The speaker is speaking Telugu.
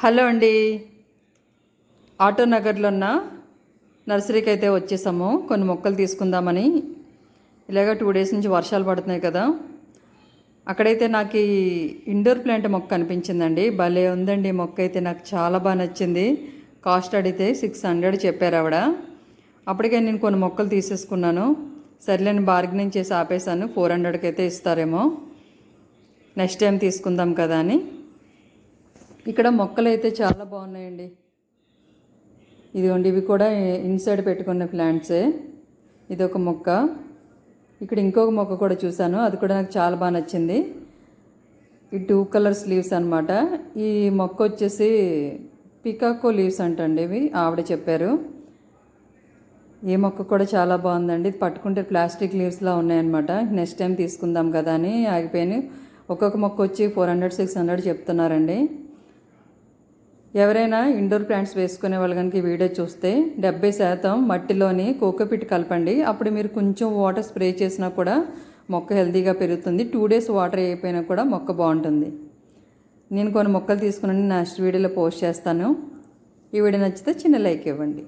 హలో అండి. ఆటో నగర్లో ఉన్న నర్సరీకి అయితే వచ్చేసాము కొన్ని మొక్కలు తీసుకుందామని. ఇలాగ 2 డేస్ నుంచి వర్షాలు పడుతున్నాయి కదా, అక్కడైతే నాకు ఇండోర్ ప్లాంట్ మొక్క కనిపించిందండి. భలే ఉందండి మొక్క అయితే, నాకు చాలా బాగా నచ్చింది. కాస్ట్ అడిగితే 600 చెప్పారు ఆవిడ. అప్పటికే నేను కొన్ని మొక్కలు తీసేసుకున్నాను. సర్లేని బార్గెనింగ్ చేసి ఆపేసాను. 400కి అయితే ఇస్తారేమో, నెక్స్ట్ టైం తీసుకుందాం కదా అని. ఇక్కడ మొక్కలు అయితే చాలా బాగున్నాయండి. ఇదిగోండి, ఇవి కూడా ఇన్సైడ్ పెట్టుకున్న ప్లాంట్సే. ఇది ఒక మొక్క. ఇక్కడ ఇంకొక మొక్క కూడా చూశాను, అది కూడా నాకు చాలా బాగా నచ్చింది. ఈ 2 కలర్స్ లీవ్స్ అనమాట. ఈ మొక్క వచ్చేసి పికాకో లీవ్స్ అంటండి, ఇవి ఆవిడ చెప్పారు. ఈ మొక్క కూడా చాలా బాగుందండి. ఇది పట్టుకుంటే ప్లాస్టిక్ లీవ్స్లా ఉన్నాయన్నమాట. నెక్స్ట్ టైం తీసుకుందాం కదా అని ఆగిపోయాను. ఒక్కొక్క మొక్క వచ్చి 400-600 చెప్తున్నారండి. ఎవరైనా ఇండోర్ ప్లాంట్స్ వేసుకునే వాళ్ళు కనుక ఈ వీడియో చూస్తే 70% మట్టిలోని కోకోపిట్ కలపండి. అప్పుడు మీరు కొంచెం వాటర్ స్ప్రే చేసినా కూడా మొక్క హెల్తీగా పెరుగుతుంది. 2 డేస్ వాటర్ అయిపోయినా కూడా మొక్క బాగుంటుంది. నేను కొన్ని మొక్కలు తీసుకుని నెక్స్ట్ వీడియోలో పోస్ట్ చేస్తాను. ఈ వీడియో నచ్చితే చిన్న లైక్ ఇవ్వండి.